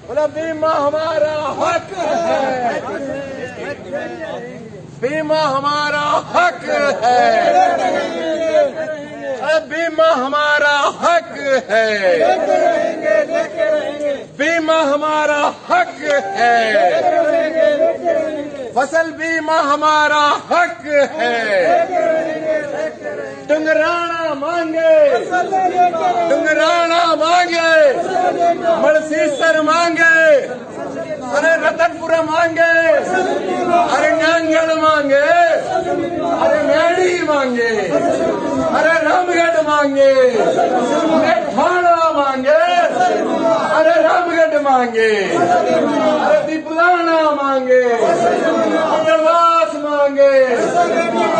बोला बीमा हमारा हक है, बीमा हमारा हक है, बीमा हमारा हक है, बीमा हमारा हक है, फसल बीमा हमारा हक है। डुंगराना मांगे, डुंगराना मांगे, मलसीसर मांगे, अरे रतनपुरा मांगे, अरे नांगल मांगे, अरे मेड़ी मांगे, अरे रामगढ़ मांगे, अरे ठाणा मांगे, अरे रामगढ़ मांगे, अरे दीपलाना मांगे, अजवास मांगे,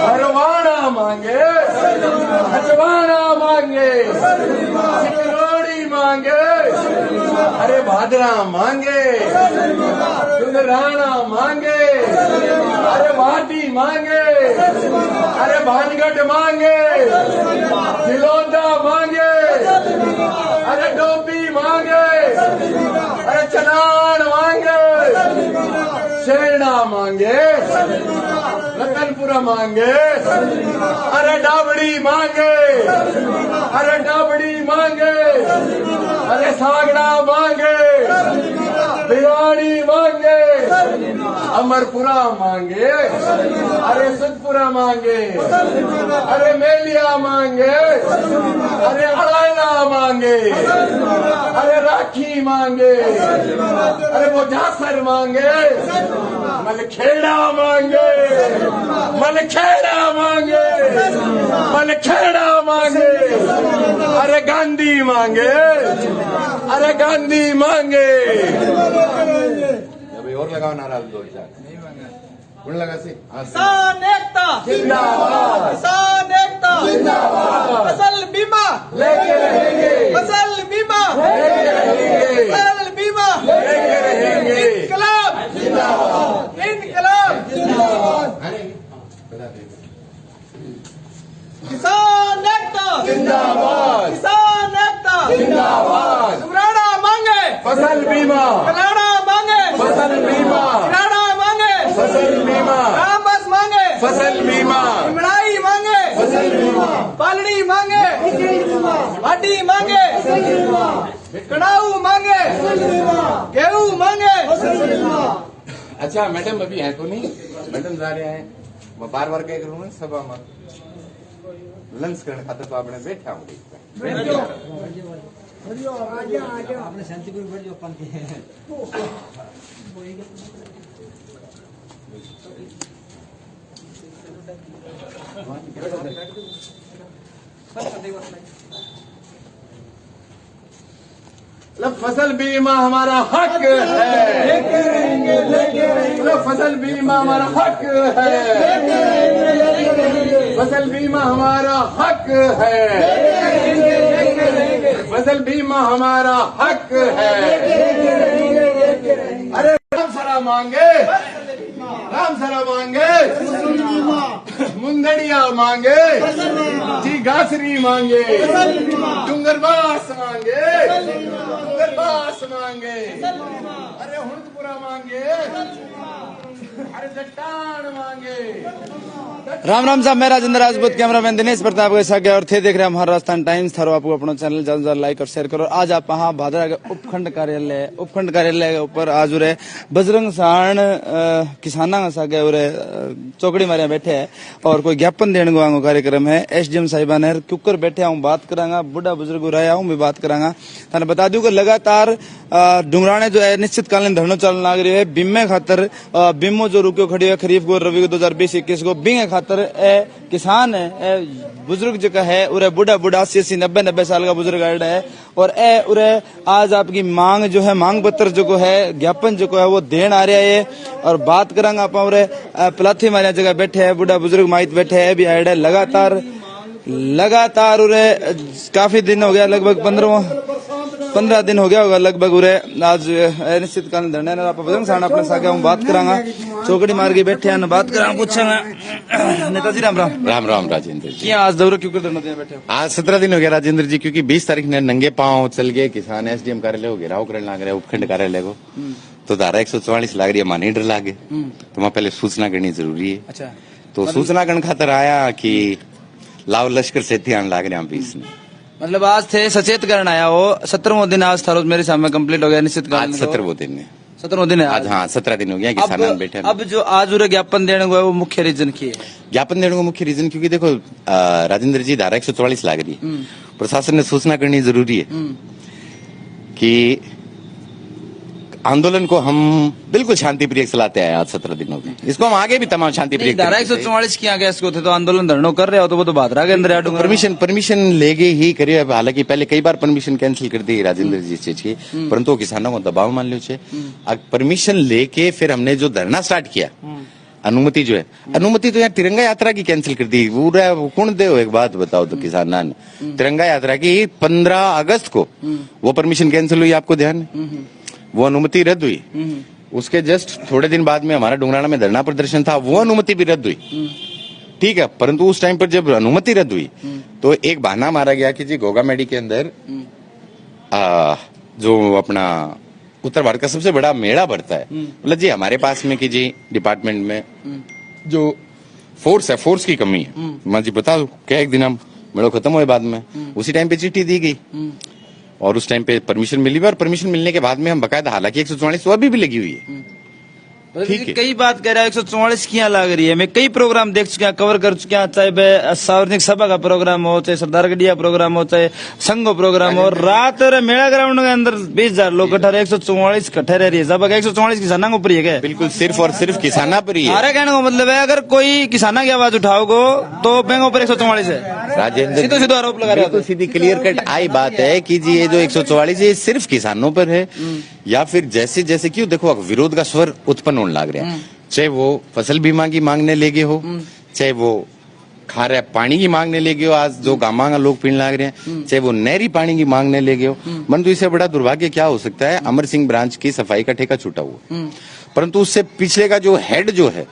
हरवाना मांगे, हजवाना मांगे, सिकरोड़ी मांगे, अरे भादरा मांगे, डुंगराना मांगे, अरे वाटी मांगे, अरे भानगढ़ मांगे, जिलोदा मांगे, अरे डोबी मांगे, अरे चनान मांगे, शेरना मांगे, रतनपुरा मांगे, अरे डाबड़ी मांगे, अरे डाबड़ी मांगे, अरे सागड़ा मांगे, भिवाड़ी मांगे, अमरपुरा मांगे, अरे सुखपुरा मांगे, अरे मेलिया मांगे, अरे अड़ायला मांगे, अरे राखी मांगे, अरे वो जासर मांगे, मलखेड़ा मांगे, मलखेड़ा मांगे, मलखेड़ा मांगे, अरे गांधी मांगे, अरे गांधी मांगे। अभी और लगाओ नारा दो चार कौन लगा सी? किसान एकता जिंदाबाद, किसान एकता जिंदाबाद, फसल बीमा लेके रहेंगे, फसल बीमा लेके रहेंगे, फसल बीमा लेके रहेंगे, इनकलाब जिंदाबाद, इनकलाब जिंदाबाद, किसान एकता जिंदाबाद, किसान एकता जिंदाबाद, डुंगराना मांगे, फसल बीमा, कलाड़ा मांगे, फसल बीमा, किराड़ा मांगे, फसल बीमा, रामबस मांगे, फसल बीमा, इमड़ाई मांगे, फसल बीमा, पालड़ी मांगे, भाटी मांगे, कड़ाऊ मांगे, गेहूं मांगे। अच्छा मैडम अभी है तो नहीं, मैडम जा रहे हैं, मैं बार बार कह करूँ सभा में लंच करने खातर तो आपने बैठा हूँ आपने शांतिपुर बढ़ जो अपन के फसल बीमा हमारा हक है, लेके रहेंगे, लेके रहेंगे, फसल बीमा हमारा हक है, फसल बीमा हमारा हक है, फसल बीमा हमारा हक है। अरे रामसरा मांगे, रामसरा मांगे, मुंदड़िया मांगे, जी गासरी मांगे, डूंगरबास मांगे, डूंगरबास मांगे, अरे हुणदपुरा मांगे, अरे जट्टान मांगे। राम राम साहब, मैं राजेंद्र राजपूत, कैमरामैन दिनेश प्रताप के साथ और थे देख रहे हैं हमारा राजस्थान टाइम्स। थारो आपको अपना चैनल ज्यादा ज्यादा लाइक और शेयर करो। आज आप वहाँ भादरा के उपखंड कार्यालय के ऊपर आज उरे बजरंग साण किसाना का सागे उरे चौकड़ी मारे बैठे है और कोई ज्ञापन देने को कार्यक्रम है। एसडीएम साहिबान है कुकर बैठे हूँ, बात करांगा, बुढ़ा बुजुर्ग रहा हूँ भी बात करांगा। थाने बता दूं कि लगातार डुंगराने जो है निश्चितकालीन धरनो चलन लग रही है बीमे खातर। बीमो जो रुकियो खड़ी है खरीफ को रवि को 2020-21 को बीमे खातर किसान है बुजुर्ग जो है उरे बुढ़ा 80-80 90 साल का बुजुर्ग है और उरे आज आपकी मांग जो है मांग पत्र जो है ज्ञापन जो है वो देन आ रहा है और बात करांगा आप उरे प्लाथी मारिया जगह बैठे है बुढ़ा बुजुर्ग माइत बैठे है भी आए लगातार उरे काफी दिन हो गया लगभग 15 दिन हो गया होगा लगभग उरे आज अनिश्चितकालीन धरने आप बजरंग साण अपने सागे हम बात करांगा चौकड़ी मार के बैठे हैं बात करांगा पूछांगा नेताजी राम राम राम राम राजेंद्र जी। क्या आज दौरे क्यों कर धरना दिया बैठे हो? आज 17 दिन हो गया राजेंद्र जी, क्योंकि 20 तारीख ने नंगे पांव चल गए किसान एसडीएम कार्यालय को घेराव करने लग रहे उपखंड कार्यालय को, तो धारा 144 लाग रही है, मानी डर लागे तो वहाँ पहले सूचना करनी जरूरी है। अच्छा, तो सूचना करने खातर आया कि लाव लश्कर से ध्यान लाग रहे हैं 20 ने। मतलब आज थे सचेत करना आया वो 17वां दिन आज था, रोज मेरे सामने कंप्लीट हो गया निश्चित आज 17वां दिन है। 17वां दिन है आज, हाँ 17 दिन हो गया किसान बैठे। अब जो आज उरे ज्ञापन देने को है वो मुख्य रीजन की है? ज्ञापन देने को मुख्य रीजन क्योंकि देखो राजेंद्र जी धारा 144 लाग रही है, प्रशासन ने सूचना करनी जरूरी है कि आंदोलन को हम बिल्कुल शांति प्रिय चलाते आए आज 17 दिनों में, इसको हम आगे भी तमाम शांति प्रिय। धारा 144 किया गया इसको थे तो आंदोलन धरनों कर रहे हो तो वो तो भादरा के अंदर परमिशन लेके ही करिए। हालांकि पहले कई बार परमिशन कैंसिल कर दी राजेंद्र जी इस चीज की, परंतु किसानों को दबाव मान लो छे। परमिशन लेके फिर हमने जो धरना स्टार्ट किया, अनुमति जो है, अनुमति तो यार तिरंगा यात्रा की कैंसिल कर दी। पूरा कौन दे, एक बात बताओ तो किसान ने तिरंगा यात्रा की 15 अगस्त को वो परमिशन कैंसिल हुई, आपको ध्यान है? वो अनुमति रद्द हुई। उसके जस्ट थोड़े दिन बाद में हमारा डुंगराना में धरना प्रदर्शन था, वो अनुमति भी रद्द हुई। ठीक है, परंतु उस टाइम पर जब अनुमति रद्द हुई तो एक बहाना मारा गया कि जी गोगा मेडी के अंदर जो अपना उत्तर भारत का सबसे बड़ा मेला बढ़ता है, मतलब जी हमारे पास में कि जी डिपार्टमेंट में जो फोर्स है, फोर्स की कमी है। मैं जी बता दूं क्या, एक दिन हम मेला खत्म हुए बाद में उसी टाइम पे चिट्ठी दी गई और उस टाइम पे परमिशन मिली भी, और परमिशन मिलने के बाद में हम बकायदा, हालांकि 144 तो अभी भी लगी हुई है। ठीक है, कई बात कह रहा है 144 क्या लग रही है। मैं कई प्रोग्राम देख चुका, कवर कर चुका, चाहे सार्वजनिक सभा का प्रोग्राम हो, चाहे सरदार गढ़िया प्रोग्राम हो, चाहे संघो प्रोग्राम हो, रात मेला ग्राउंड के अंदर 20,000 लोग इकट्ठा, 144 इकट्ठे रह रही है। सभा 144 किसाना को ऊपर है, बिल्कुल सिर्फ और सिर्फ किसाना पर ही है। हमारे कहने का मतलब है अगर कोई किसाना की आवाज उठाओगे तो बैंक ऊपर 144 है। राजेंद्र सीधो आरोप लगा रहे हो, सीधी क्लियर कट आई बात है कि जी ये जो 144 है सिर्फ किसानों पर है, या फिर जैसे जैसे क्यों देखो विरोध का स्वर उत्पन्न होने लग रहा है, चाहे वो फसल बीमा की मांगने लेगे हो, चाहे वो खारे पानी की मांगने लेगे हो, आज जो गामा का लोग पीने लग रहे हैं, चाहे वो नहरी पानी की मांगने लेगे हो। परंतु इससे बड़ा दुर्भाग्य क्या हो सकता है, अमर सिंह ब्रांच की सफाई का ठेका छूटा हुआ, परंतु उससे पिछले का जो हेड जो है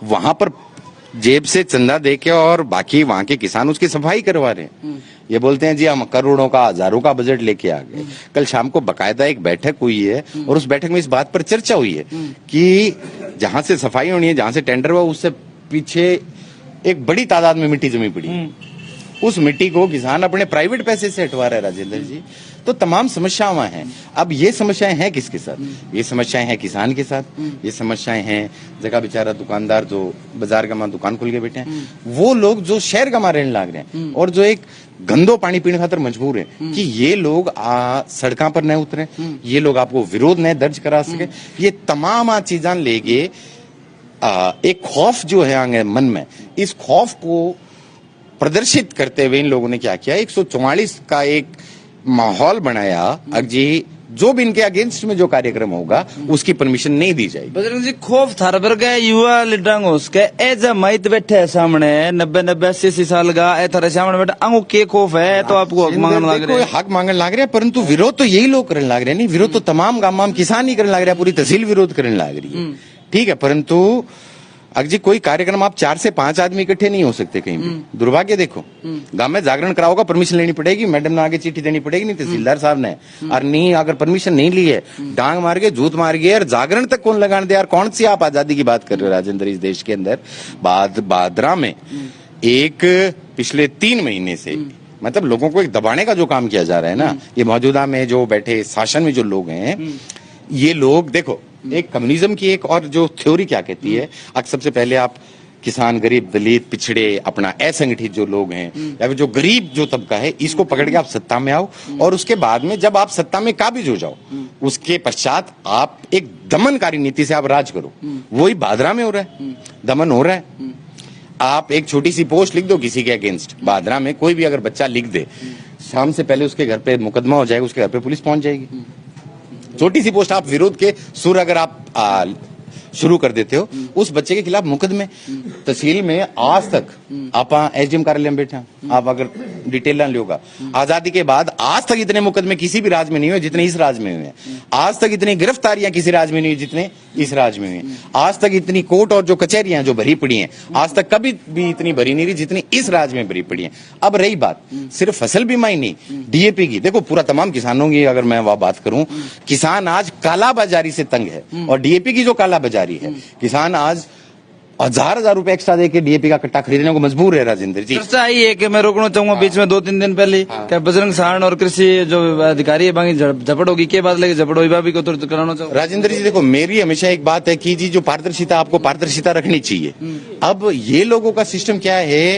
वहां पर जेब से चंदा देके और बाकी वहां के किसान उसकी सफाई करवा रहे हैं। ये बोलते हैं जी हम करोड़ों का, हजारों का बजट लेके आ गए। कल शाम को बकायदा एक बैठक हुई है और उस बैठक में इस बात पर चर्चा हुई है कि जहां से सफाई होनी है, जहां से टेंडर हुआ, उससे पीछे एक बड़ी तादाद में मिट्टी जमी पड़ी है। उस मिट्टी को किसान अपने प्राइवेट पैसे से हटवा रहा है राजेंद्र जी। तो तमाम समस्याएं वहां हैं। अब ये समस्याएं हैं किसके साथ? ये समस्याएं हैं किसान के साथ, ये समस्याएं हैं जगह बेचारा दुकानदार जो बाजार का दुकान खोल के बैठे हैं, वो लोग जो शहर का रहने लग रहे हैं और जो एक गंदो पानी पीने खातर मजबूर है कि ये लोग सड़कों पर न उतरे, ये लोग आपको विरोध न दर्ज करा सके। ये तमाम चीजें लेके एक खौफ जो है आगे मन में, इस खौफ को प्रदर्शित करते हुए इन लोगों ने क्या किया, 144 का एक माहौल बनाया। अब जी जो भी इनके अगेंस्ट में जो कार्यक्रम होगा उसकी परमिशन नहीं दी जाएगी। बजरंग जी खोफ थार पर गए युवा लीडर उसके एज माइट बैठे है सामने 90-80 साल का ए थारे सामने बैठे अंगू के खोफ है तो आपको हक मांगने लग रहे हैं। हक मांगने लग रहे हैं, परंतु विरोध तो यही लोग करने लग रहे हैं। नहीं, विरोध तो तमाम गांव किसान ही करने लग रहे हैं, पूरी तहसील विरोध करने लग रही है। ठीक है, परंतु अगर जी कोई कार्यक्रम आप 4 से 5 आदमी इकट्ठे नहीं हो सकते कहीं भी। दुर्भाग्य देखो, गांव में जागरण कराओगा परमिशन लेनी पड़ेगी, मैडम ने आगे चिट्ठी देनी पड़ेगी, नहीं तहसीलदार साहब ने, और नहीं अगर परमिशन नहीं ली है डांग मार के जूत मार के, और जागरण तक कौन लगाने दे यार? कौन सी आप आजादी की बात कर रहे हो राजेंद्र? इस देश के अंदर बादरा में एक पिछले 3 महीने से मतलब लोगों को एक दबाने का जो काम किया जा रहा है ना, ये मौजूदा में जो बैठे शासन में जो लोग हैं, ये लोग देखो एक कम्युनिज्म की एक और जो थ्योरी क्या कहती है, अब सबसे पहले आप किसान, गरीब, दलित, पिछड़े, अपना असंगठित जो लोग हैं या फिर जो गरीब जो तबका है, इसको पकड़ के आप सत्ता में आओ, और उसके बाद में जब आप सत्ता में काबिज हो जाओ, उसके पश्चात आप एक दमनकारी नीति से आप राज करो। वही भादरा में हो रहा है, दमन हो रहा है। आप एक छोटी सी पोस्ट लिख दो किसी के अगेंस्ट, भादरा में कोई भी अगर बच्चा लिख दे, शाम से पहले उसके घर पे मुकदमा हो जाएगा, उसके घर पे पुलिस पहुंच जाएगी। छोटी सी पोस्ट, आप विरोध के सुर अगर आप शुरू कर देते हो, उस बच्चे के खिलाफ मुकदमे तहसील में आज तक आप एसडीएम कार्यालय में बैठे हैं, आप अगर डिटेल लियोगा, आजादी के बाद आज तक इतने मुकदमे किसी भी राज्य में नहीं हुए जितने इस राज्य में हुए हैं। आज तक इतनी गिरफ्तारियां किसी राज्य में नहीं हुई जितने इस राज्य में हुई हैं। आज तक इतनी कोर्ट और जो कचहरियां जो भरी पड़ी हैं, आज तक कभी भी इतनी भरी नहीं रही जितनी इस राज्य में भरी पड़ी हैं। अब रही बात सिर्फ फसल बीमा ही नहीं, डीएपी की, देखो पूरा तमाम किसानों की अगर मैं वह बात करूं, किसान आज कालाबाजारी से तंग है, और डीएपी की जो कालाबाजारी है, किसान आज हजार रुपए एक्स्ट्रा देके डीएपी का कट्टा खरीदने को मजबूर है। राजेंद्र जी, चर्चा यही है कि मैं रोकना चाहूंगा बीच में 2-3 दिन पहले क्या बजरंग सहारण और कृषि जो अधिकारी है बाकी झपड़ होगी, के बाद लेके झपड़ होगी भाभी को तो कराना चाहूंगा। राजेंद्र जी देखो, मेरी हमेशा एक बात है कि जी जो पारदर्शिता, आपको पारदर्शिता रखनी चाहिए। अब ये लोगों का सिस्टम क्या है,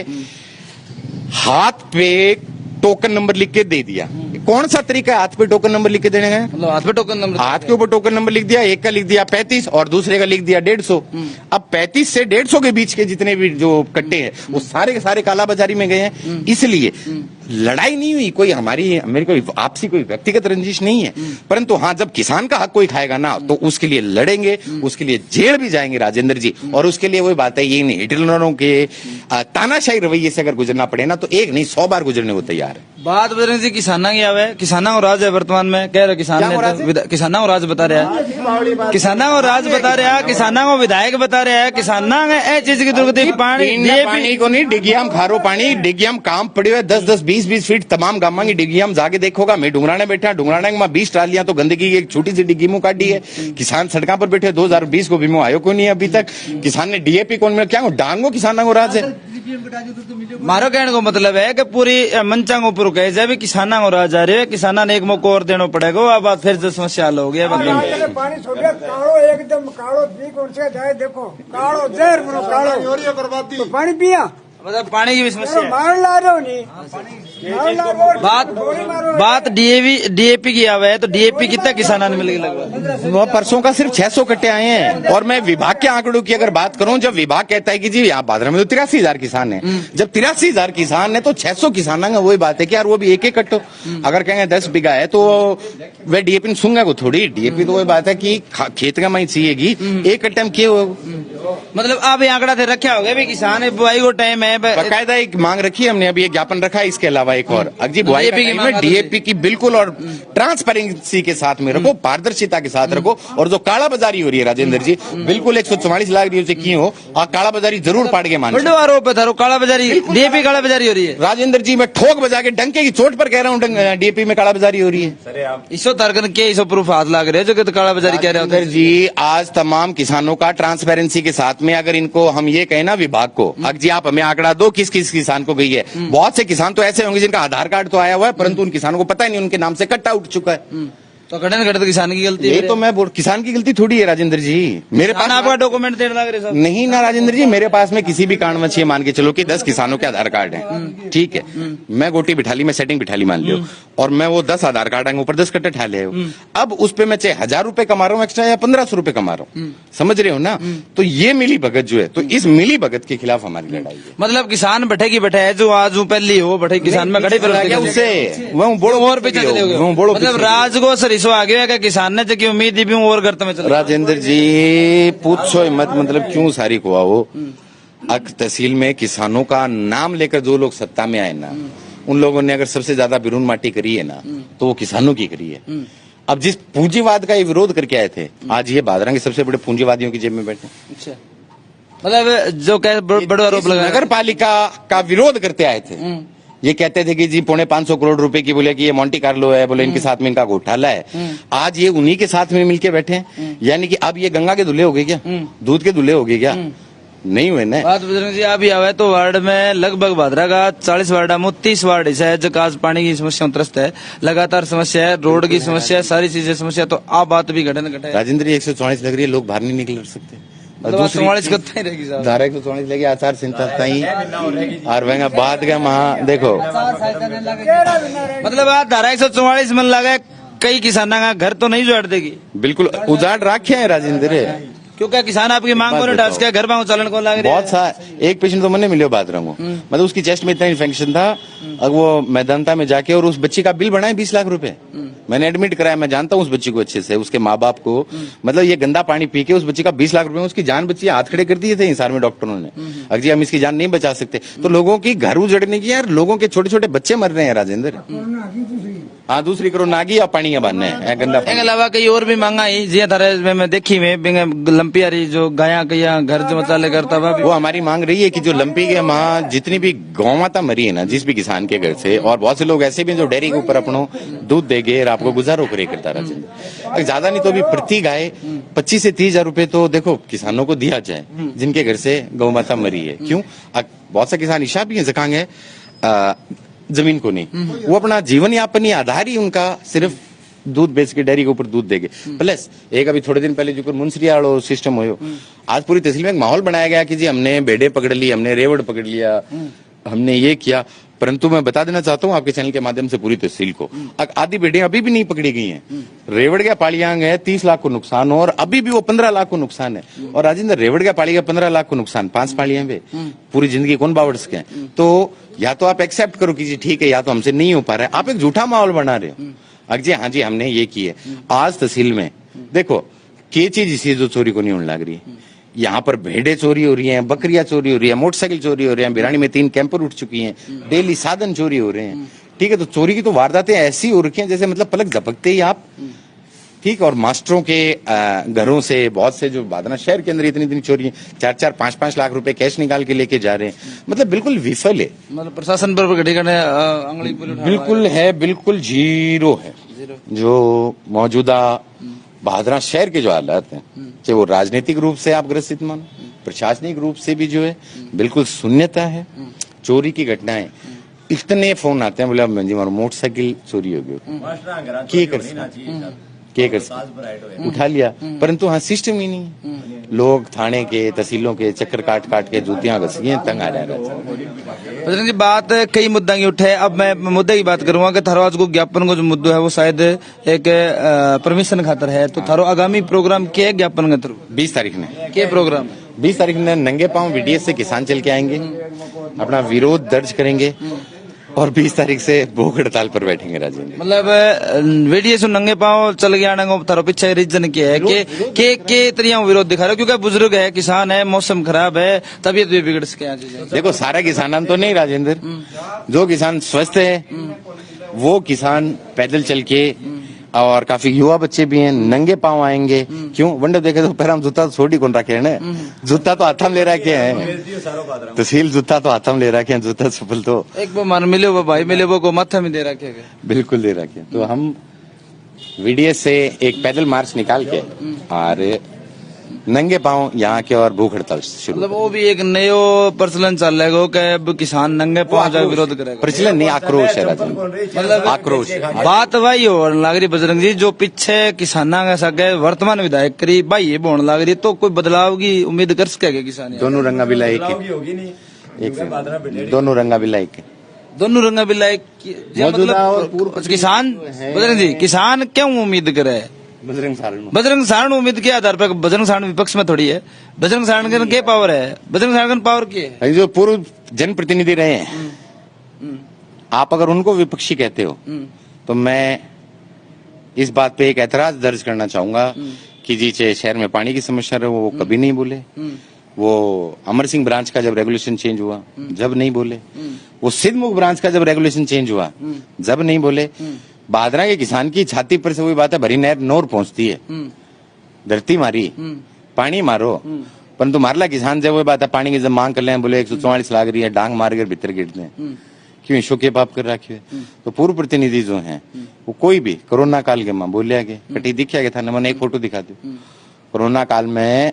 हाथ पे टोकन नंबर लिख के दे दिया। कौन सा तरीका है हाथ पे टोकन नंबर लिख के देने का? मतलब हाथ पे टोकन नंबर, हाथ के ऊपर टोकन नंबर लिख दिया, एक का लिख दिया 35 और दूसरे का लिख दिया 150। अब 35 से 150 के बीच के जितने भी जो कट्टे हैं वो सारे के सारे कालाबाजारी में गए हैं। इसलिए लड़ाई नहीं हुई, कोई मेरी कोई आपसी कोई व्यक्तिगत रंजिश नहीं है, परंतु हाँ जब किसान का हक कोई खाएगा ना तो उसके लिए लड़ेंगे, उसके लिए जेल भी जाएंगे राजेंद्र जी। और उसके लिए वही बात है, ये नहीं हिटलरों के तानाशाही रवैये से अगर गुजरना पड़े ना तो एक नहीं 100 बार गुजरने को तैयार है। बात बजरंग जी किसाना की आवे, किसाना को राज है वर्तमान में, कह रहे किसान ने किसाना को राज बता रहा है, किसाना को राज बता रहा है, किसाना को विधायक बता रहा है, किसाना ए चीज की जरूरत है। पानी को नहीं डिगियाम खारो पानी, डिगियाम काम पड़े हुए 10-10 20-20 फीट तमाम गामा की डिगियाम जाके देखोगा। मैं डुंगराने बैठा, डुंगराने में 20 ट्रालियां तो गंदगी की एक छोटी सी डिग्गी मुंह काटी है। किसान सड़कों पर बैठे, 2020 को बीमो आयो को नहीं अभी तक। किसान ने डीएपी कौन मिला, क्या डांगो किसानों को राज है। मारो कहने को मतलब है कि पूरी मंचा को ऊपर कहे जाए किसाना को राज आ रहे है, किसाना ने एक मौका और देना पड़ेगा, अब फिर जो समस्या हल हो गया। पानी छोड़िए, कालो एकदम कालो कौन से जाए देखो, कालो जहर बनो, कालो बर्बादी तो पानी पिया, मतलब पानी की भी समस्या है। मार ला रहे हो नहीं बात डीएपी की आवे है, तो डीएपी कितना किसाना ने मिलेगी लगभग? वह परसों का सिर्फ 600 कट्टे आए हैं। और मैं विभाग के आंकड़ों की अगर बात करूं, जब विभाग कहता है कि जी यहाँ भादरा में तो 83,000 किसान हैं, जब 83,000 किसान है तो 600 किसान है, वही बात है कि यार वो भी एक एक कट्टो अगर कहेंगे 10 बीघा है तो वह डीएपी में सूंगा को थोड़ी, डीएपी तो वही बात है कि खेत का माई चाहिएगी, एक कट्टे में किए हो। मतलब आप ये आंकड़ा थे रखा हो गया भी किसान बुआई को टाइम है, बाकायदा एक मांग रखी है हमने, अभी एक ज्ञापन रखा है। इसके अलावा एक और अजी बुआई में डीएपी की बिल्कुल और ट्रांसपेरेंसी के साथ में रखो, पारदर्शिता के साथ रखो। और जो काला बाजारी हो रही है राजेंद्र जी, बिल्कुल 144 लाख से की हो, और काला बाजारी जरूर पाड़ के मान आरोप है, काला बाजारी डीएपी काला बाजारी हो रही है। राजेंद्र जी मैं ठोक बजा के डंके की चोट पर कह रहा हूँ डीएपी में काला बाजारी हो रही है। इसो तर्कन के इसो प्रूफ हाथ लाग रहे जो कि काला बाजारी कह रहे हो जी। आज तमाम किसानों का ट्रांसपेरेंसी के साथ में अगर इनको हम ये कहें ना विभाग को, अब जी आप हमें आंकड़ा दो किस किस किसान को गई है। बहुत से किसान तो ऐसे होंगे जिनका आधार कार्ड तो आया हुआ है परंतु उन किसानों को पता ही नहीं उनके नाम से कट्टा उठ चुका है। तो घटन घटत किसान की गलती है। ये तो मैं किसान की गलती थोड़ी है राजेंद्र जी। मेरे पास आपका डॉक्यूमेंट देने लग रहे नहीं ना राजेंद्र जी, मेरे पास में किसी भी कारणवश ये मान के चलो कि 10 किसानों के आधार कार्ड हैं, ठीक है, मैं गोटी बिठाली, मैं सेटिंग बिठाली मान लियो, और मैं वो 10 आधार कार्ड आएंगे ऊपर 10 कट्टे ठाले हो। अब उस पे मैं चाहे 1000 रुपए कमा रहा हूँ एक्स्ट्रा या 1500 रुपए कमा रहा हूँ, समझ रहे हो ना। तो ये मिली भगत जो है, तो इस मिली भगत के खिलाफ हमारी लड़ाई है। मतलब किसान बैठे की बैठे है जो आज पहली हो बैठे किसान में खड़े उससे वो बोलो और पे मतलब राज को सरिसो आ गया किसान ने जो उम्मीद भी और गर्त में चल। राजेंद्र जी पूछो मत, मतलब क्यों सारी हुआ हो। तहसील में किसानों का नाम लेकर जो लोग सत्ता में आए ना, उन लोगों ने अगर सबसे ज्यादा बिरून माटी करी है ना तो वो किसानों की करी है। अब जिस पूंजीवाद का ये विरोध करके आए थे, आज ये भादरा के सबसे बड़े पूंजीवादियों की जेब में बैठे। अच्छा, मतलब जो बड़ा आरोप लगा, नगर पालिका का विरोध करते आए थे। ये कहते थे कि जी 550 करोड़ रुपए की, बोले कि ये मोंटी कार्लो है, बोले इनके साथ में इनका घोटाला है। आज ये उन्हीं के साथ में मिलके बैठे हैं, यानी कि अब ये गंगा के दूल्हे हो गए क्या, दूध के दूल्हे हो गए क्या? नहीं हुए ना। बात बजरंग जी आप ही आवे तो वार्ड में लगभग भादरा का 40 वार्ड में 30 वार्ड ऐसा है जो आज पानी की समस्या त्रस्त है, लगातार समस्या है, रोड की समस्या है, सारी चीजें समस्या। तो आप बात भी घटे न घटे राजेंद्र जी 144 लग रही है, लोग बाहर नहीं निकल सकते। दूसरी 44 रहेगी धारा 144 लगी, आचार संहिता ही और वह बाद का महा देखो, मतलब आज धारा 144 मन लगा कई किसानों का घर तो नहीं जोड़ देगी। बिल्कुल उजाड़ रखे हैं राजेंद्र। क्योंकि किसान आपकी मांग को नहीं डाल के घर में चलन को लग रहा बहुत सा एक पेशेंट तो मैंने मिले बात रहा हूँ, मतलब उसकी चेस्ट में इतना इन्फेक्शन था, अब वो मैदानता में जाके और उस बच्ची का बिल बनाए 20 लाख रुपए। मैंने एडमिट कराया, मैं जानता हूँ उस बच्ची को अच्छे से, उसके माँ बाप को, मतलब ये गंदा पानी पी के उस बच्ची का 20 लाख रुपए में उसकी जान बची, हाथ खड़े कर दिए थे हिसार में डॉक्टरों ने। अगर जी हम इसकी जान नहीं बचा सकते तो लोगों की घर उजड़ने की, यार लोगों के छोटे छोटे बच्चे मर रहे हैं राजेंद्र। हाँ दूसरी कोरोना आ गई, अब पानी बांधने है गंदा इसके पानी। अलावा कई और भी मांगा ही जी थारे में देखी में लंपी आ रही जो गाया कया घर जो मचाले करता वो हमारी मांग रही है कि जो लंपी के माँ जितनी भी गौ माता मरी है ना जिस भी किसान के घर से, और बहुत से लोग ऐसे भी हैं जो डेयरी के ऊपर अपनो दूध देगे और आपको गुजारो करे करता राजेंद्र, ज्यादा नहीं तो भी प्रति गाय 25 से 30 हजार रुपए तो देखो किसानों को दिया जाए जिनके घर से गौ माता मरी है। क्यों? बहुत से किसान ईशा भी है, जकांग है, जमीन को नहीं, वो अपना जीवन यापन ही आधार ही उनका सिर्फ दूध बेच के डेयरी के ऊपर दूध देंगे। प्लस एक अभी थोड़े दिन पहले जो मुंसरिया वालो सिस्टम हो, आज पूरी तहसील में एक माहौल बनाया गया कि जी हमने भेड़े पकड़ ली, हमने रेवड़ पकड़ लिया, हमने ये किया। परंतु मैं बता देना चाहता हूँ आपके चैनल के माध्यम से पूरी तहसील को, आधी भेड़े अभी भी नहीं पकड़ी गई हैं। रेवड़ का पालियांग है 30 लाख को नुकसान हो, और अभी भी वो 15 लाख को नुकसान है। और राजेंद्र रेवड़ का पाली का 15 लाख को नुकसान, 5 पालियां पे पूरी जिंदगी कौन बावड़ सके। तो या तो आप एक्सेप्ट करो कि जी ठीक है, या तो हमसे नहीं हो पा रहा है, आप एक झूठा माहौल बना रहे हो। जी हाँ जी हमने ये की है। आज तहसील में देखो के चीज इसी जो चोरी को नहीं होने लग रही है, यहाँ पर भेड़े चोरी हो रही हैं, बकरियां चोरी हो रही है, मोटरसाइकिल चोरी हो रही है, बिरानी में 3 कैंपर उठ चुकी हैं, डेली साधन चोरी हो रहे हैं। ठीक है, तो चोरी की तो वारदातें ऐसी हो रखी हैं जैसे मतलब पलक झपकते ही आप, ठीक। और मास्टरों के घरों से बहुत से जो बादना शहर के अंदर इतनी चोरी है, 4-4, 5-5 लाख रुपए कैश निकाल के लेके जा रहे हैं, मतलब बिल्कुल विफल है। मतलब प्रशासन पर घड़ी करने अंगली बिल्कुल है, बिल्कुल जीरो है। जो मौजूदा भादरा शहर के जो हालात हैं, चाहे वो राजनीतिक रूप से आप ग्रसित मानो, प्रशासनिक रूप से भी जो है बिल्कुल शून्यता है। चोरी की घटनाएं, इतने फोन आते हैं, बोले अब जी मारो मोटरसाइकिल चोरी हो गई, उठा लिया, परंतु हाँ सिस्टम ही नहीं है। लोग थाने के तहसीलों के चक्कर काट काट के जूतियां घसीए तंग आ रहा है। बजरंग जी बात कई मुद्दा की उठे, अब मैं मुद्दे की बात करूंगा कि थारो आज को ज्ञापन को जो मुद्दा है वो शायद एक परमिशन खातर है, तो थारो आगामी प्रोग्राम क्या है ज्ञापन के थ्रू? 20 तारीख में क्या प्रोग्राम? 20 तारीख में नंगे पांव वीडीएस से किसान चल के आएंगे, अपना विरोध दर्ज करेंगे और 20 तारीख से भूख हड़ताल पर बैठेंगे राजेंद्र। मतलब वीडीएस नंगे पांव चल गया आने को थारो पीछे रीजन क्या है के तरिया विरोध दिखा रहे हो? क्योंकि बुजुर्ग है, किसान है, मौसम खराब है, तबीयत भी बिगड़ सके। देखो सारा किसान तो नहीं राजेंद्र, जो किसान स्वस्थ है वो किसान पैदल चल के, और काफी युवा बच्चे भी हैं, नंगे पांव आएंगे। क्यों? वंडे देखे तो पैर जूता तो छोटी कौन रखे है, जूता तो हाथ में ले रखे हैं, तहसील जूता तो हाथ में ले रखे हैं, जूता चप्पल तो एक वो मान मिले वो भाई मिले वो को माथा में दे रखे हैं, बिल्कुल दे रखे हैं। तो हम वीडीएस से एक पैदल मार्च निकाल के और नंगे पांव यहाँ के और भूख हड़ताल शुरू, मतलब वो भी एक नयो प्रचलन चल रहा है कि अब किसान नंगे पांव जाकर विरोध करेगा। प्रचलन नहीं, आक्रोश है राजेंद्र, मतलब आक्रोश। बात वही हो लग रही बजरंग जी, जो पीछे किसाना का सके वर्तमान विधायक करी भाई ये बोन लग रही, तो कोई बदलाव की उम्मीद कर सके किसान? दोनों रंगा बिला एक है, दोनों रंगा बिला एक है, दोनों रंगा बिला एक। मतलब किसान बजरंग जी किसान क्यों उम्मीद करे? बजरंग सारण उम्मीद के आधार पर, बजरंग सारण विपक्ष में थोड़ी है, बजरंग सारण के पावर है, बजरंग सारण पावर की है जो पूर्व जनप्रतिनिधि रहे हैं, आप अगर उनको विपक्षी कहते हो तो मैं इस बात पे एक ऐतराज दर्ज करना चाहूंगा कि जी चाहे शहर में पानी की समस्या रहे वो कभी नहीं बोले, वो अमर सिंह ब्रांच का जब रेगुलेशन चेंज हुआ जब नहीं बोले, वो सिद्धमुख ब्रांच का जब रेगुलेशन चेंज हुआ जब नहीं बोले, बादरा के किसान की छाती पर से वही बात है, भरी नहर नोर पहुंचती है, धरती मारी पानी मारो, परंतु मारला किसान जब वही बात है पानी की जब मांग कर ले बोले 144 लाग रही है, डांग मार कर भीतर गिरते हैं, क्यों शो के पाप कर रखे है। तो पूर्व प्रतिनिधि जो हैं वो कोई भी कोरोना काल के मां बोलिया के कटी दिखा गया था, मैंने एक फोटो दिखा दू, कोरोना काल में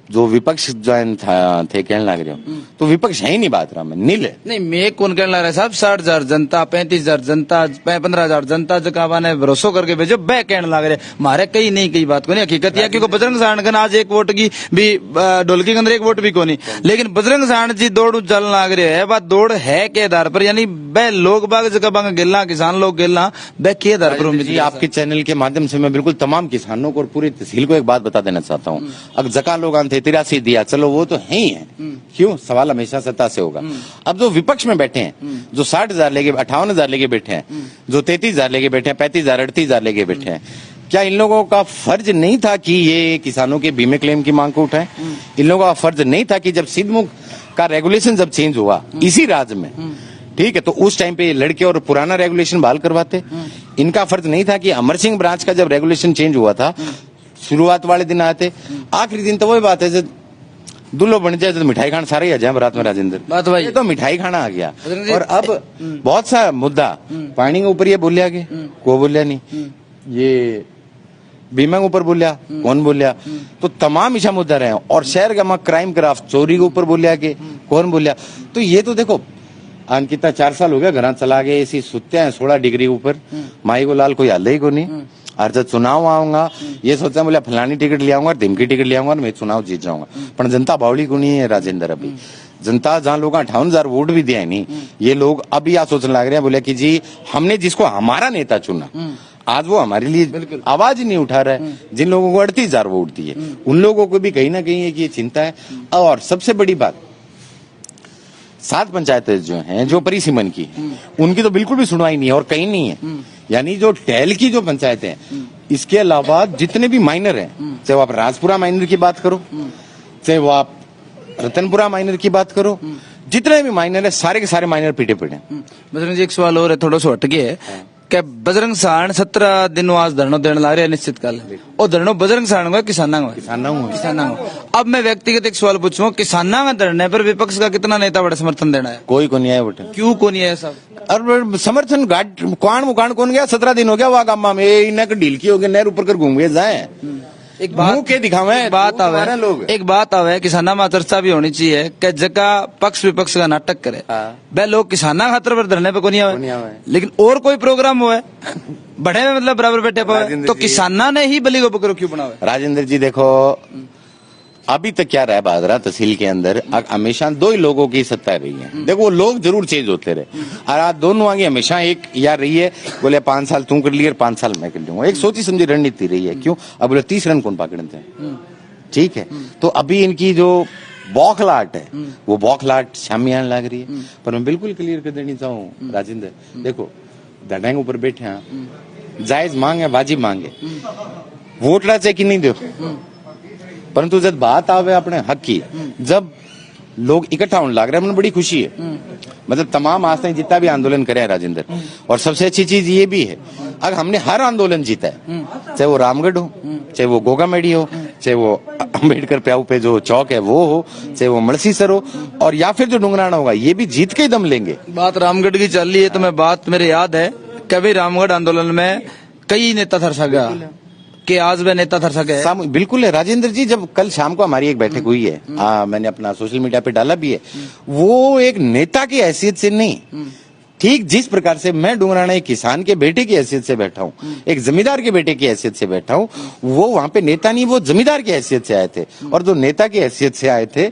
जो विपक्ष ज्वाइन थे कहने लग रहे हो, तो विपक्ष है ही नहीं बात रहा मैं नील है। नहीं मैं कौन कहने लग रहा है साहब, 60,000 जनता, 35,000 जनता, 15,000 जनता जो कावा ने भरोसा करके भेजो, बह कहने लग रहे मारे कई नहीं कई बात को नहीं हकीकत यह, क्योंकि बजरंग साण आज एक वोट की भी ढोलकी के अंदर एक वोट भी को नहीं, लेकिन बजरंग साण जी दौड़ चल लग रहे है, बात दौड़ है के आधार पर, यानी वह लोग बाग जगह बाग गिल्ला किसान लोग गिल्ला वह के आधार पर जी आपके चैनल के माध्यम से मैं बिल्कुल तमाम किसानों को और पूरी तहसील को एक बात बता देना चाहता हूँ। अब जका लोग थे 83 दिया, चलो वो तो है ही है, क्यों सवाल हमेशा सत्ता से होगा। अब जो विपक्ष में बैठे हैं, जो 60,000 लेके 58,000 लेके बैठे हैं, जो 33,000 लेके बैठे हैं, 35,000 38,000 लेके बैठे हैं, क्या इन लोगों का फर्ज नहीं था कि ये किसानों के बीमे क्लेम की मांग को उठाएं? इन लोगों का फर्ज नहीं था कि जब सिद्धमुख का रेगुलेशन जब चेंज हुआ इसी राज्य में, ठीक है, तो उस टाइम पे लड़के और पुराना रेगुलेशन बहाल करवाते? इनका फर्ज नहीं था कि अमर सिंह ब्रांच का जब रेगुलेशन चेंज हुआ था, शुरुआत वाले दिन आते, आखिरी दिन तो वही बात है, जब दुल्लो बन जाए तो मिठाई खाना सारे ही आ जाए बारात में। राजेंद्र बात वही, ये तो मिठाई खाना आ गया। और अब बहुत सा मुद्दा पानी के ऊपर ये बोलिया के को बोलिया नहीं, ये बीमा के ऊपर बोलिया कौन बोलिया, तो तमाम ईशा मुद्दा रहे। और शहर का क्राइम ग्राफ चोरी के ऊपर बोलिया के कौन बोलिया, तो ये तो देखो आन कितना 4 साल हो गया घर चला गए ऐसी सुत्ते हैं 16 डिग्री ऊपर, माई को लाल कोई हाल ही को नहीं। और जब चुनाव आऊंगा ये सोचा बोले फलानी टिकट ले आऊंगा, धमकी टिकट ले आऊंगा, मैं चुनाव जीत जाऊंगा, पर जनता बावली को नहीं है राजेंद्र। अभी जनता जहाँ लोग 58,000 वोट भी दिया नहीं, ये लोग अभी यह सोचने लग रहे हैं बोले कि जी हमने जिसको हमारा नेता चुना आज वो हमारे लिए आवाज नहीं उठा रहा है। जिन लोगों को 38,000 वोट दिए उन लोगों को भी कहीं ना कहीं ये चिंता है। और सबसे बड़ी बात 7 पंचायतें जो हैं जो परिसीमन की उनकी तो बिल्कुल भी सुनवाई नहीं है और कहीं नहीं है। यानी जो टहल की जो पंचायतें हैं, इसके अलावा जितने भी माइनर हैं, चाहे वो आप राजपुरा माइनर की बात करो, चाहे वो आप रतनपुरा माइनर की बात करो, जितने भी माइनर है सारे के सारे माइनर पीटे पड़े। बजरंग जी एक सवाल और है, थोड़ा सा हट गया है कि बजरंग साण 17 दिन आज धरनो देने ला रहे हैं निश्चित काल, और धरनो बजरंग साण का किसाना अब मैं व्यक्तिगत एक सवाल पूछूं, किसाना का धरने पर विपक्ष का कितना नेता बड़ा समर्थन देना है? कोई को नहीं आया बेटा। क्यों को नहीं है साहब? और समर्थन गाट मुकान कौन गया? 17 दिन हो गया वहां गामा में इन्हें ढील की हो गया, नहर ऊपर कर घूम गए जाए एक बात के दिखावे, एक बात आवे किसाना में चर्चा भी होनी चाहिए कि जगह पक्ष विपक्ष का नाटक करे वह लोग किसाना खातर पर धरने पे को नहीं आवे, लेकिन और कोई प्रोग्राम हुआ बढ़े में मतलब बराबर बैठे पावे तो किसाना ने ही बलि को बकरो क्यों बनावे? राजेंद्र जी देखो अभी तक क्या रहा भादरा तहसील के अंदर हमेशा 2 ही लोगों की सत्ता रही है। देखो वो लोग जरूर चेंज होते रहे और आज दोनों आगे हमेशा एक यार रही है, बोले 5 साल तू कर लिए 5 साल मैं कर लूंगा, एक सोची समझी रणनीति रही है। क्यों? अब बोले 30 रन कौन पकड़ते हैं, ठीक है। तो अभी इनकी जो बौखलाहट है वो बौखलाहट सामने आने लग रही है। पर मैं बिल्कुल क्लियर कर देनी चाहूँ राजेंद्र, देखो धरने के ऊपर बैठे हैं, जायज मांग है, वाजिब मांग है, वोट ला चाहे कि नहीं दो, परंतु जब बात आवे अपने हक की, जब लोग इकट्ठा होने लग रहे हैं, बड़ी खुशी है। मतलब तमाम आज तक जितना भी आंदोलन करे हैं राजेंद्र, और सबसे अच्छी चीज ये भी है अगर हमने हर आंदोलन जीता है, चाहे वो रामगढ़ हो, चाहे वो गोगामेडी हो, चाहे वो अम्बेडकर प्याऊ पे जो चौक है वो हो, चाहे वो मलसीसर हो, और या फिर जो डुंगराना होगा, ये भी जीत के ही दम लेंगे। बात रामगढ़ की चल रही है तो मैं बात मेरे याद है कभी रामगढ़ आंदोलन में कई नेता थर सका कि आज वह नेता थर सके। बिल्कुल है राजेंद्र जी, जब कल शाम को हमारी एक बैठक हुई है, मैंने अपना सोशल मीडिया पे डाला भी है, वो एक नेता की हैसियत से नहीं, ठीक जिस प्रकार से मैं डुंगराना एक किसान के बेटे की हैसियत से बैठा हूँ, एक जमींदार के बेटे की हैसियत से बैठा हूँ, वो वहाँ पे नेता नहीं, वो जमींदार की हैसियत से आए थे। और जो नेता की हैसियत से आए थे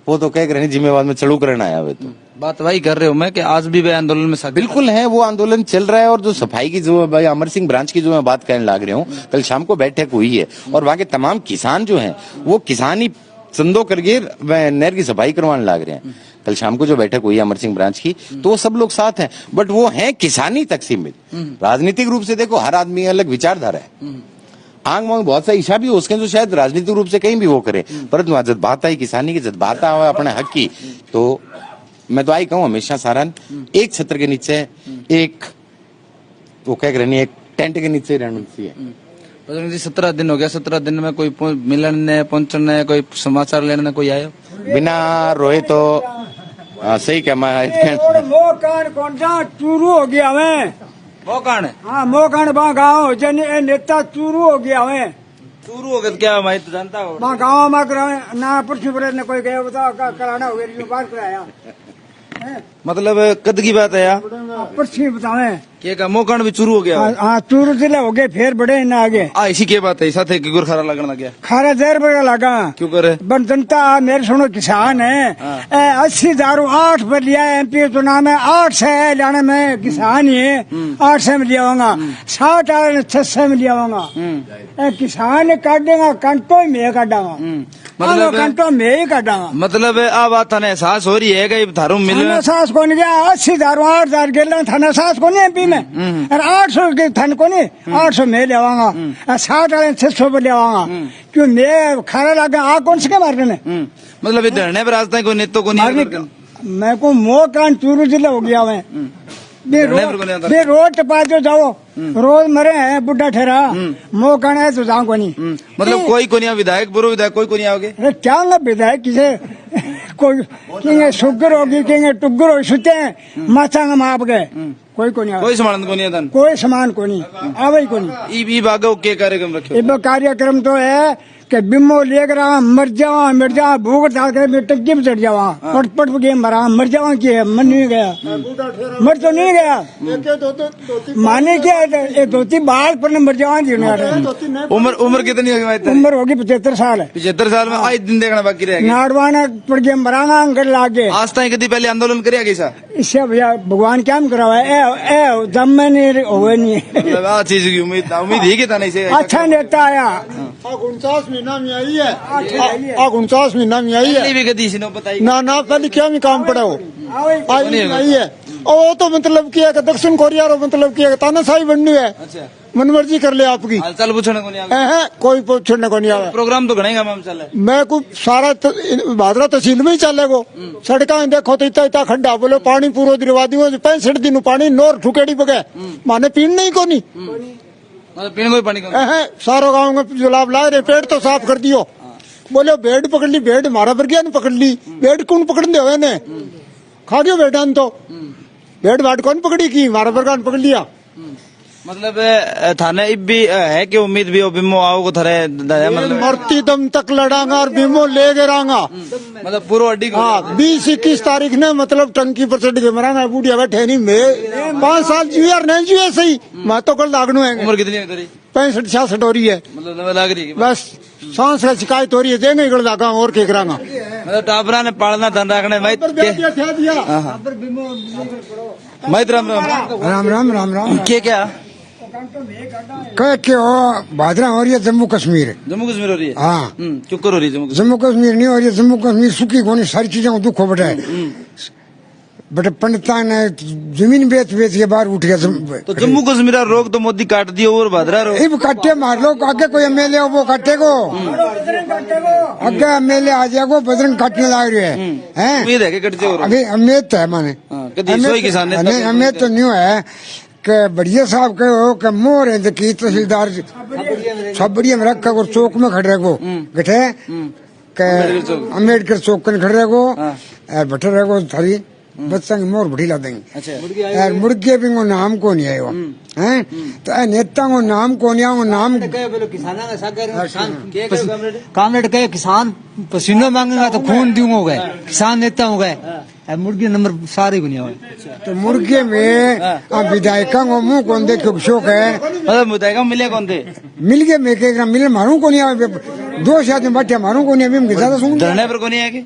वो तो कह रहे जिम्मेवार में चढ़ू करना आया हुए। तो बात वही कर रहे हो मैं कि आज भी वे आंदोलन में बिल्कुल है, वो आंदोलन चल रहा है। और जो सफाई की जो भाई अमर सिंह ब्रांच की जो मैं बात करने लग रहा हूँ, कल शाम को बैठक हुई है और वहाँ के तमाम किसान जो हैं वो किसान ही चंदो करके नहर की सफाई करवाने लग रहे हैं। कल शाम को जो बैठक हुई है अमर सिंह ब्रांच की, तो वो सब लोग साथ हैं, बट वो हैं किसानी तक सीमित। राजनीतिक रूप से देखो हर आदमी अलग विचारधारा है, आंग मांग बहुत सा ईशा भी हो उसके जो शायद राजनीतिक रूप से कहीं भी वो करे, परंतु जब बात आई किसानी की, जब बात आवा अपने हक की, तो मैं तो आई कहूँ हमेशा सारण एक छत्र के नीचे एक वो कह रही एक टेंट के नीचे रहना चाहिए। बजरंग जी 17 दिन हो गया, 17 दिन में कोई मिलन ने पहुंचने कोई समाचार लेने कोई आयो बिना रोए तो सही क्या मोकान कौन सा चूरू हो गया हमें, मोकान हाँ मोकान बा गाँव जन नेता चूरू हो गया हमें, शुरू हो गया क्या मैं तो जानता हूँ वहाँ गाँव में कराए ना पृथ्वी पर ने कोई गया बताओ कराना हो गया बाहर कराया मतलब कद की बात है यार पृथ्वी बतावे के का मोकण भी शुरू हो गया हाँ चूरू जिले हो गए फिर बड़े ना आगे इसी के बात है साथ गुर खारा लगना गया खारा 1000 लगा क्यों करे बन जनता मेरे सुनो किसान है 80,000 8 पर लिया MP चुनाव में 8 से लाने में किसान ही है 8 से में लिया होगा 60 आने 600 में लिया होगा किसान काटेगा कंटो में काटेगा मतलब कंटो में ही काटेगा मतलब आ बात थाने एहसास हो रही है कि थारू मिल थाना सास को नहीं गया 80,000 8,000 गेला थाना सास को नहीं MP में और 800 के थान को नहीं 800 में ले आवांगा 60 आने 600 पर ले आवांगा क्यों मैं खारा लगा आ कौन से के मारने में मतलब ये धरने पर रास्ता कोई नेतो को नहीं मैं को मोह कान चूरू जिला हो गया मैं बे रोड टपा जो जाओ रोज मरे हैं बुढ़ा ठहरा मोह कान है तो जाओ को नहीं मतलब कोई को नहीं विधायक बुरो विधायक कोई को नहीं आओगे अरे क्या ना विधायक किसे कोई कहेंगे शुगर होगी कहेंगे टुगर हो सुते हैं माचा माप गए कोई को नहीं कोई सामान को नहीं है कोई सामान को नहीं आवे को नहीं ई बागो के कार्यक्रम रखे ये कार्यक्रम तो है कि बिमो लेकर मर जावा मिट जावा भूख डाल कर मैं टक्की पे चढ़ जावा पट पट के मरा मर जावा की है मन नहीं गया मर तो नहीं गया माने क्या ये धोती बाल पर मर जावा उम्र कितनी होगी भाई उम्र होगी 75 साल 75 साल में आज दिन देखना बाकी रहेगा नाड़वाना पड़ गया मराना अंगर लागे आज तक कभी पहले आंदोलन करिया कैसा इससे भैया भगवान क्या करवा है दम में नहीं हुए नहीं आ चीज की उम्मीद ही था नहीं से अच्छा नेता आया 49 महीना में आई है 49 महीना में आई है भी गदी सी बताई ना पहले क्या में काम पड़ा हो आई है वो तो मतलब किया कि दक्षिण कोरिया रो मतलब किया तानाशाही बननी है अच्छा मन मर्जी कर ले आपकी चल पूछने को नहीं आवे है कोई पूछने को नहीं आवे प्रोग्राम तो घणेगा मैम चले मैं को सारा भादरा तहसील में ही चलेगो सड़का देखो तो इतना खड्डा बोले पानी पूरा दिलवा दियो 65 दिन पानी नोर ठुकेड़ी बगे माने पीन नहीं को नहीं मतलब पीने कोई पानी का है सारो गाँव में जुलाब ला रहे पेड़ तो साफ कर दियो बोले भेड़ पकड़ ली भेड़ मारा पर गया पकड़ ली भेड़ कौन पकड़ दे ने खा गयो बेटा तो भेड़ भाट कौन पकड़ी की मारा पर पकड़ लिया मतलब थाने अब भी है कि उम्मीद भी हो बिमो आओगे थारे मतलब मरती दम तक लड़ांगा और बीमो ले गिरांगा मतलब पूरा अड्डी हाँ 20-21 तारीख ने मतलब टंकी पर चढ़ के मरांगा बूढ़िया बैठे नहीं मैं 5 साल जीवे और नहीं जीवे सही मैं तो कल लागनू है उम्र कितनी है तेरी 65-66 हो रही है मतलब लग रही है बस सांस का शिकायत हो रही है देंगे गड़ लागा और के करांगा मतलब टापरा ने पालना धन रखने मैं राम राम राम राम राम क्या कह के हो भादरा हो रही है जम्मू कश्मीर जम्मू कश्मीर हो रही है हाँ चुप हो रही है जम्मू कश्मीर नहीं हो रही है जम्मू कश्मीर सुखी कोनी सारी चीजों को दुख हो बटे बटे पंडिता ने जमीन बेच बेच के बाहर उठ गया तो जम्मू कश्मीर रोक तो मोदी काट दियो और भादरा रोक इब कट्टे मार लो आगे कोई एमएलए हो वो कट्टे को आगे एमएलए आ जाएगो बजरंग काटने लग रहे हैं उम्मीद है कि कट जाओ अभी अमित है माने किसान अमित तो न्यू है के बढ़िया साहब कहो कि मोर है की तहसीलदार सब बढ़िया में रखा को चौक में खड़े को गठे के अम्बेडकर चौक में खड़े को बटे रहो थारी बच्चा की मोर बढ़ी ला देंगे यार मुर्गे भी को नाम को नहीं आयो हैं तो नेता को नाम को नहीं आयो नाम कामरेड कहे किसान पसीना मांगेगा तो खून दूंगा हो गए किसान नेता हो गए मुर्गे नंबर सारे को नहीं आए तो मुर्गे में विधायका को मुंह कौन दे क्यों शौक है मतलब विधायक मिले कौन थे मिल गए मैं कह मिले मारू को नहीं आवे 2 साथ में बैठे मारू को नहीं अभी ज्यादा सुन धरने पर को नहीं आएगी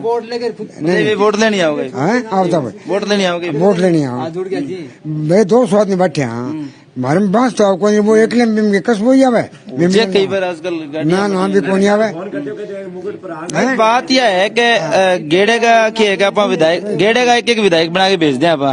वोट लेकर नहीं वोट लेनी आओगे आवता वोट लेनी आओगे वोट लेनी आओ जुड़ गया जी मैं 2 साथ में बैठे हाँ मारे में बांस तो आपको वो एकले में कस वो आवे कई बार आजकल ना भी को नहीं आवे बात यह है कि गेड़ेगा विधायक गेड़ेगा एक विधायक बना के भेज दें आप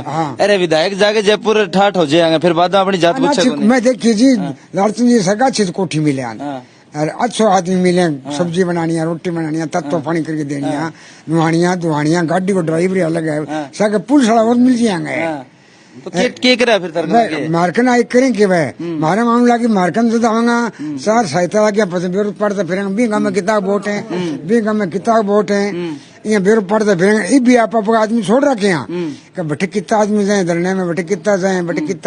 अरे विधायक जाके जयपुर ठाठ हो जाएंगे फिर बाद में अपनी जात पूछे मैं देखिए जी लालचंद जी सगा अच्छी कोठी मिले अरे अच्छो आदमी मिले सब्जी बनानी है रोटी बनानी है तत्व पानी करके देनी है नुहानिया गाड़ी को ड्राइवर अलग है सगे पुलिस वाला और मिल जाएंगे तो के करा फिर मार्कन आई करें कि भाई मारे मामला की मार्कन से आऊंगा सर सहायता लगे पड़ता फिर बींगा में किताब वोट है बींगा में किताब वोट है यहाँ बेरो पड़ते फिरेंगे ये भी आप आदमी छोड़ रखे यहाँ कि बटे कितना आदमी जाए धरने में, बटे कितना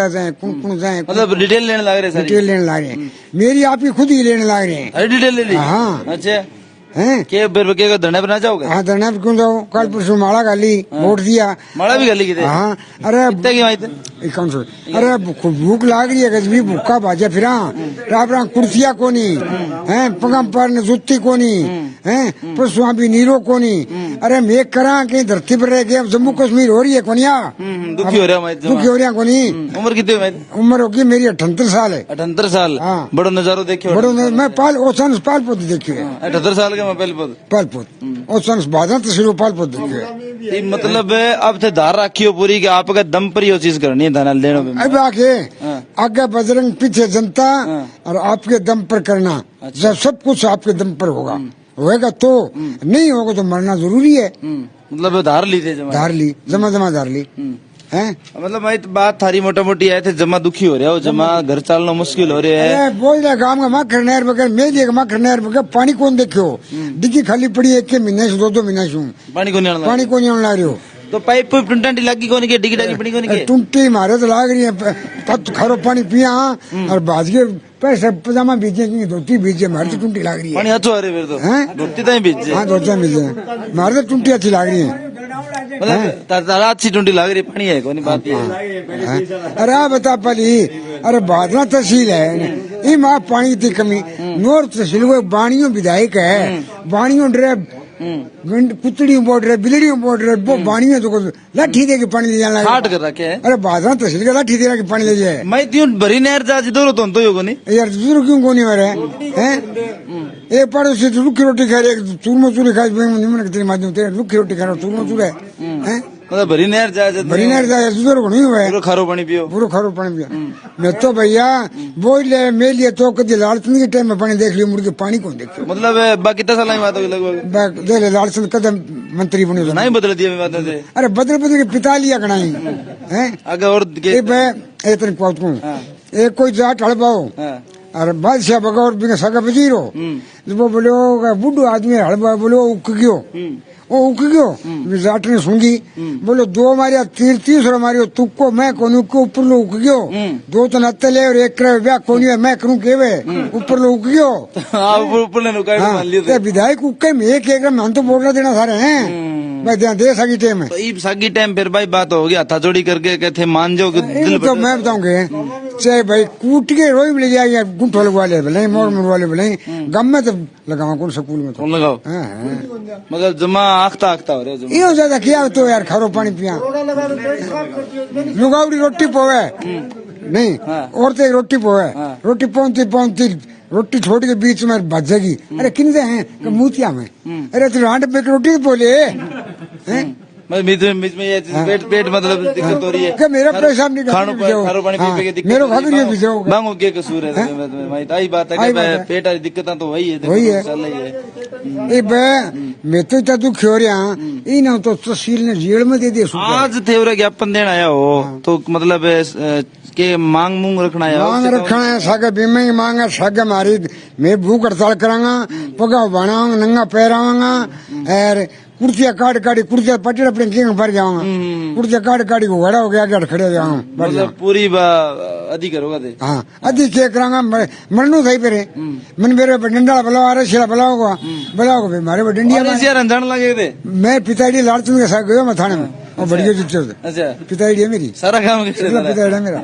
जाए कौन जाए, मतलब डिटेल लेने लग रहे डिटेल लेने लग रहे हैं। मेरी आप ही खुद ही लेने लग रहे हैं। अरे डिटेल ले ली। हाँ। अच्छा हैं के बेर धरने बना जाओगे? हाँ धरने पे क्यों जाओ, कल परसों माला गाली वोट दिया। माड़ा भी गली की हाँ अरे कितना की माहिती? कौन सो अरे भूख लाग रही है गजबी भूखा भाजा फिरा राबरा कुर्सिया कोनी हैं पगम पर जुत्ती कोनी हैं परसों भी नीरो कोनी। अरे मैं करा कहीं धरती पर रह गया जम्मू कश्मीर हो रही है कोनिया दुखी हो रहा है दुखी हो रहा कोनी। उम्र कितनी है माहिती? उम्र होगी मेरी 78 साल है। 78 साल। हाँ। बड़ो नजारो देखियो? बड़ो मैं पाल ओसन पाल पोत देखियो है। 78 साल के मैं पहले पद पाल पोत ओसन बादल तस्वीर पाल पोत देखियो है। ये मतलब अब थे धार रखियो पूरी कि आपका दम पर ही वो चीज करनी है धना लेने में। अब आगे बजरंग पीछे जनता और आपके दम पर करना। जब सब कुछ आपके दम पर होगा तो नहीं होगा तो मरना जरूरी है। मतलब धार ली थे जमा? धार ली जमा धार ली हैं। मतलब भाई बात थारी मोटा मोटी आए थे जमा दुखी हो रहे हो, जमा घर चलना मुश्किल हो रहा है। अरे बोल रहा गाँव का माखर नहर बगैर मैं देख माखर नहर बगैर पानी कौन देखो डिग्गी खाली पड़ी 1 महीने से 2 महीने से पानी को नहीं पानी को नहीं आने लग रहे हो। तो पाइप टूंटी लगी कौन के डिगी डागी पड़ी कौन के? टूंटी मारे तो लाग रही है तब खरो पानी पिया और बाज के पैसे पजामा बीजे की धोती बीजे मारे तो टूंटी लाग रही है। पानी अच्छो आ रहे फिर तो हैं? धोती तो ही बीजे। हाँ धोती बीजे मारे तो टूंटी अच्छी लाग रही है। मतलब तारा अच्छी टूंटी लग रही पानी है कौन बात ये? अरे बता पली अरे बादला तहसील है ये माँ पानी की कमी नोर तहसील वो बाणियों विधायक है बाणियों डरे कुतड़ी बोट रहे बिलड़ी बोट रहे वो बाणियों तो लाठी दे के पानी ले जाना हाट कर रखे है। अरे बादला तहसील का लाठी दे के पानी ले जाए मैं त्यों भरी नहर जा जिधर तो यो कोनी यार दूर क्यों कोनी हो रहे हैं। एक पड़ोसी तो रुखी रोटी खा रहे चूरमा चूरी खा तेरे माध्यम तेरे रुखी रोटी खा रहा चूरमा चूर है। मतलब भरी नहर जा भरी नहर जाए दूसरे को नहीं हुआ है पूरा खारो पानी पियो पूरा खारो पानी पिया। मैं तो भैया बोल ले मैं लिए तो कभी लालचंद के टाइम में पानी देख लियो मुर्गे पानी कौन देखियो। मतलब बाकी कितना साल की बात होगी लगभग? देख ले लालचंद कदम मंत्री बने तो नहीं बदल दिया बात से। अरे बदल के पिता लिया कनाई है आगे और एक कोई जाट हड़बाओ अरे बादशाह बगौर बिना सगा वजीर हो वो बोलो बुढ़ो आदमी हड़बा बोलो उक गयो वो उक गयो जाट ने सूंगी बोलो 2 मारिया तीसरा मारियो तुक्को मैं कोनी के ऊपर लो उक गयो 2 तो नत्ते ले और 1 करे ब्याह कोनी मैं करूं केवे ऊपर लो उक गयो। ऊपर ने नुकाई मान लियो विधायक उके में एक हम तो बोल देना सारे हैं भाई ध्यान दे सागी टाइम है तो ई सागी टाइम फिर भाई बात हो गया था जोड़ी करके कहते मान जाओ कि दिल तो मैं बताऊंगे चाहे भाई कूट के रोई मिल जाए या गुंठो लगवा ले भले मोर मुरवा ले भले गम में तो लगाओ कौन स्कूल में तो लगाओ मगर जमा आखता हो रहे हो यो ज्यादा किया तो यार खारो पानी पिया लुगावड़ी रोटी पोवे नहीं और तो रोटी पोवे रोटी पौनती रोटी छोड़ के बीच में भजेगी। अरे किन से हैं मूतिया में अरे तू रांड पे रोटी बोले बीच में ये पेट मतलब दिक्कत हो रही है मेरा पेशाब नहीं खारो पानी पी के दिक्कत मेरे खाकर ये भिजाओ मांगो क्या कसूर है आई बात है कि पेट वाली दिक्कत तो वही है मैं तो इतना दुखी हो रहा ये ना तो तहसील ने जेल में दे दिया। आज थे ज्ञापन देना आया हो तो मतलब के मांग रखना है सागे बीमे की मांग है सागे मारी मैं भूख हड़ताल करांगा पगा बनाऊंगा नंगा पैराऊंगा और कुर्सियां काट कुर्सियां पटे अपने किंग भर जाऊंगा कुर्सियां काट को घड़ा हो गया खड़े जाऊंगा मतलब पूरी अधिक करोगा हाँ अधिक चेक करांगा मरनू सही पे मन मेरे डंडा बुलाओ अरे शिला बुलाओ मारे डंडिया रंजन लगे थे। मैं पिताजी लालचंद के साथ गयो मैं थाने में और बढ़िया जितने अच्छा पिताजी है मेरी सारा काम पिताजी है मेरा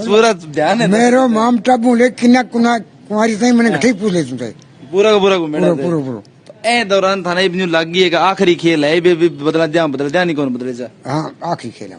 पूरा ध्यान है मेरो माम टाबू ले किन्ना कुमारी सही मैंने ठीक पूछ ले तुमसे पूरा का पूरा पूरा ए दौरान थाना इब्न लग गई है आखिरी खेल है भी बदला दिया नहीं कौन बदले जा। हाँ आखिरी खेल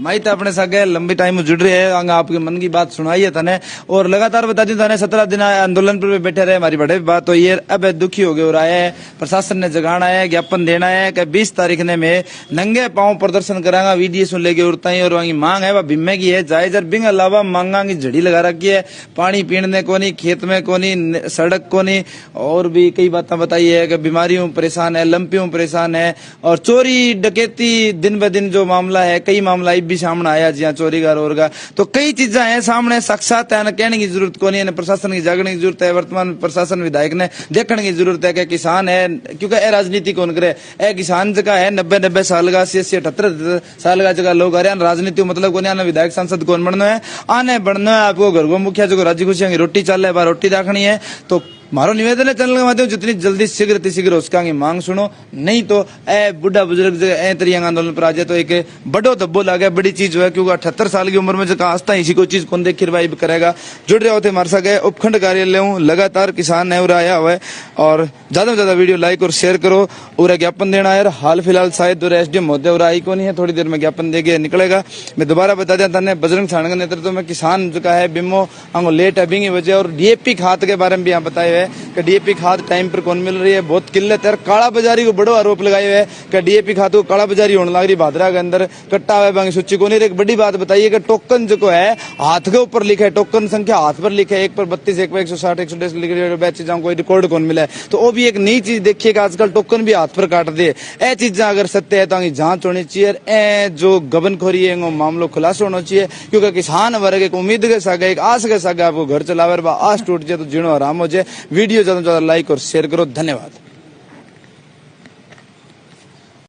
माई तो अपने सागे लंबी टाइम जुड़ रहे हैं आपके मन की बात सुनाई है थाने और लगातार बता दी थाने 17 दिन आंदोलन पर बैठे रहे हमारी बड़े बात हुई है अब दुखी हो गए और आए प्रशासन ने जगाना है ज्ञापन देना है कि 20 तारीख ने मैं नंगे पाँव प्रदर्शन करांगा वीडियो सुन लेके उड़ता ही और वहाँ मांग है वह बिम्मे की है जायजर बिंग अलावा मांगा की झड़ी लगा रखी है पानी पीने को नहीं खेत में को नहीं सड़क को नहीं और भी कई बात बातें बताई है कि बीमारियों परेशान है, लंपियों परेशान है, और चोरी डकैती दिन ब दिन जो मामला है, कई मामला भी सामने आया जिया चोरी का रोर का, तो कई चीजा है सामने साक्षात है, कहने की जरूरत को नहीं है, प्रशासन की जागने की जरूरत है, वर्तमान प्रशासन विधायक ने देखने की जरूरत है कि किसान है, क्योंकि ए राजनीति कौन करे, ए किसान जगह है 90 साल का 78 साल का जगह लोग आ रहे हैं, राजनीति मतलब कौन आने विधायक सांसद कौन बनना है, आने बढ़ना है, आपको घर को मुखिया जो राजी खुशियां की रोटी चल रहा है, रोटी रखनी है, तो मारो निवेदन है चैनल के माध्यम जितनी जल्दी शीघ्र उसका मांग सुनो, नहीं तो ए बुढ़ा बुजुर्ग ए तरियांग आंदोलन पर आ जाए तो एक बड़ो दब्बो लागे, बड़ी चीज है, क्योंकि 78 साल की उम्र में जो आस्था इसी को चीज कौन देख रिवाइव करेगा। जुड़ रहे होते हमारे साथ गए उपखंड कार्यालय हूँ, लगातार किसान है आया हुआ है, और ज्यादा से ज्यादा वीडियो लाइक और शेयर करो, और ज्ञापन देना है। हाल फिलहाल शायद एसडीएम महोदय और आई को नहीं है, थोड़ी देर में ज्ञापन देके निकलेगा। मैं दोबारा बता दें तने बजरंग साण के नेतृत्व में किसान जो है बिमो अंगो लेट है बिंगी वजह, और डीएपी खाद के बारे में भी यहाँ बताए हुए कि डीएपी खाद टाइम पर कौन मिल रही है, बहुत किल्लत है। काला बाजारी को बड़ो आरोप लगाए हुए कि डीएपी खाद को काला बाजारी होने लग रही, भादरा के अंदर कट्टा हुआ बांगी सूची को नहीं। एक बड़ी बात बताइए कि टोकन जो है हाथ के ऊपर लिखा है, टोकन संख्या हाथ पर लिखा है, 1 पर 32, 1 पर 160, 110 लिख रही चीजों कोई रिकॉर्ड कौन मिला है, तो वो भी एक नई चीज देखिए कि आजकल टोकन भी हाथ पर काट दे। ए चीजें अगर सत्य है तो जांच होनी चाहिए, ए जो गबनखोरी है मामलो खुलासा होना चाहिए, क्योंकि किसान वर्ग एक उम्मीद के साथ एक आस के साथ आपको घर चलावर आस टूट जाए तो जीणो आराम हो जाए। वीडियो ज्यादा से ज्यादा लाइक और शेयर करो, धन्यवाद।